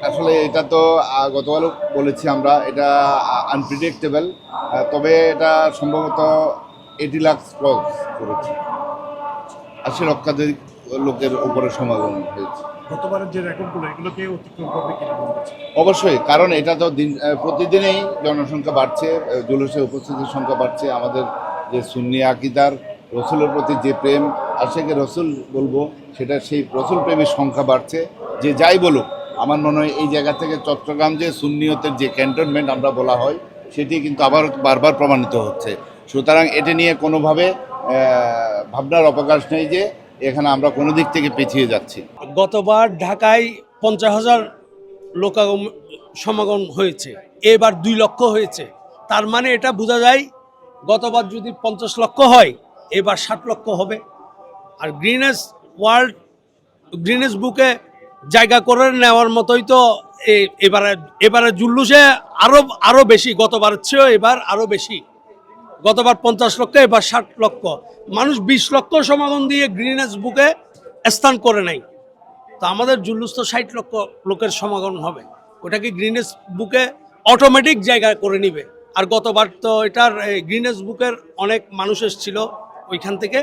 আসলে এটা তো গতকালও বলেছি আমরা, এটা আনপ্রিডিক্টেবল। তবে এটা সম্ভবত 80 লাখ ক্রস করেছে, 80 লক্ষাধিক লোকের উপরে সমাগম হয়েছে। গতবারের যে রেকর্ডগুলো এগুলোকে অতিক্রম করবে কিনা মনে হচ্ছে? অবশ্যই, কারণ এটা তো প্রতিদিনই জনসংখ্যা বাড়ছে, জুলুসে উপস্থিতির সংখ্যা বাড়ছে। আমাদের যে সুন্নি আকিদার রসুলের প্রতি যে প্রেম, আশেকে রসুল বলবো, সেটা সেই রসুল প্রেমের সংখ্যা বাড়ছে। যে যাই বলুক, আমার মনে হয় এই জায়গা থেকে চট্টগ্রাম যে সুন্নিয়তের যে ক্যান্টনমেন্ট আমরা বলা হয়, সেটি কিন্তু আবার বারবার প্রমাণিত হচ্ছে। সুতরাং এটা নিয়ে কোনোভাবে ভাবনার অবকাশ নেই যে এখানে আমরা কোনো দিক থেকে পিছিয়ে যাচ্ছি। গতবার ঢাকায় 50,000 লোকাগম সমাগম হয়েছে, এবার 2 লক্ষ হয়েছে। তার মানে এটা বোঝা যায় গতবার যদি 50 লক্ষ হয়, এবার 60 লক্ষ হবে। আর গ্রিনেস বুকে জায়গা করে নেওয়ার মতোই তো এবারে জুল্লুসে আরো বেশি, গতবারের চেয়েও এবার আরো বেশি। গতবার 50 লক্ষ, এবার 60 লক্ষ মানুষ, 20 লক্ষ সমাগম দিয়ে গ্রিনেস বুকে স্থান করে নাই। তো আমাদের জুলুস তো 60 লক্ষ লোকের সমাগম হবে, ওটাকে গ্রিনেস বুকে অটোমেটিক জায়গা করে নিবে। আর গতবার তো এটার গ্রিনেস বুকের অনেক মানুষ এসেছিল ওইখান থেকে।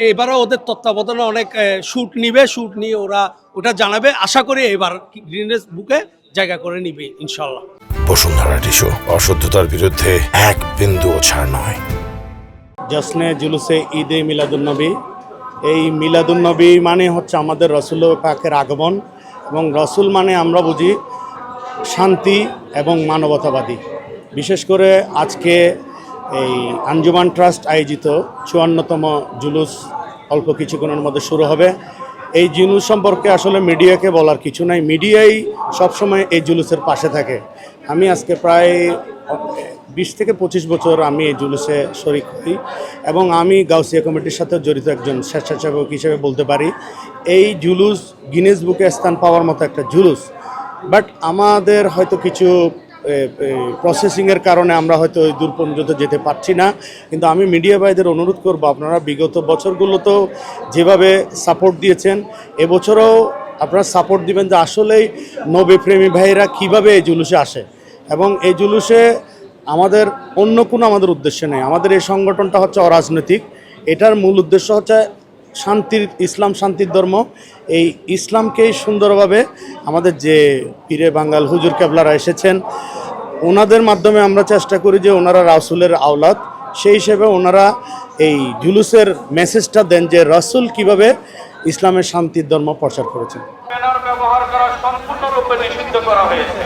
এবারও ওদের তত্ত্বাবধানে অনেক শ্যুট নিয়ে ওরা ওটা জানাবে। আশা করি এবার গ্রিনেস বুকে জায়গা করে নিবে ইনশাল্লাহ। বসুন্ধরা টিস্যু, অশুদ্ধতার বিরুদ্ধে এক বিন্দুও ছাড় নয়। জশ্নে জুলুসে ঈদে মিলাদুন্নবী। এই মিলাদুন্নবী মানে হচ্ছে আমাদের রসুল পাকের আগমন, এবং রসুল মানে আমরা বুঝি শান্তি এবং মানবতাবাদী। বিশেষ করে আজকে এই আঞ্জুমান ট্রাস্ট আয়োজিত 54তম জুলুস অল্প কিছুক্ষণের মধ্যে শুরু হবে। এই জুলুস সম্পর্কে আসলে মিডিয়াকে বলার কিছু নাই, মিডিয়াই সবসময় এই জুলুসের পাশে থাকে। আমি আজকে প্রায় 20 থেকে 25 বছর আমি এই জুলুসে শরিক হই, এবং আমি গাউসিয়া কমিটির সাথে জড়িত একজন স্বেচ্ছাসেবক হিসেবে বলতে পারি এই জুলুস গিনেস বুকে স্থান পাওয়ার মতো একটা জুলুস। বাট আমাদের হয়তো কিছু প্রসেসিংয়ের কারণে আমরা হয়তো ওই দূর পর্যন্ত যেতে পারছি না। কিন্তু আমি মিডিয়া ভাইদের অনুরোধ করব, আপনারা বিগত বছরগুলোতেও যেভাবে সাপোর্ট দিয়েছেন, এবছরও আপনারা সাপোর্ট দিবেন যে আসলেই নবীপ্রেমী ভাইয়েরা কীভাবে এই জুলুসে আসে। এবং এই জুলুসে আমাদের অন্য কোনো আমাদের উদ্দেশ্য নেই। আমাদের এই সংগঠনটা হচ্ছে অরাজনৈতিক, এটার মূল উদ্দেশ্য হচ্ছে শান্তির, ইসলাম শান্তির ধর্ম। এই ইসলামকেই সুন্দরভাবে আমাদের যে পীরে বাঙ্গাল হুজুর কেবলারা এসেছেন, ওনাদের মাধ্যমে আমরা চেষ্টা করি যে ওনারা রাসূলের আওলাদ, সেই হিসেবে ওনারা এই জুলুসের মেসেজটা দেন যে রাসূল কিভাবে ইসলামের শান্তির ধর্ম প্রচার করেছেন। ব্যবহার করা সম্পূর্ণরূপে নিষিদ্ধ করা হয়েছে।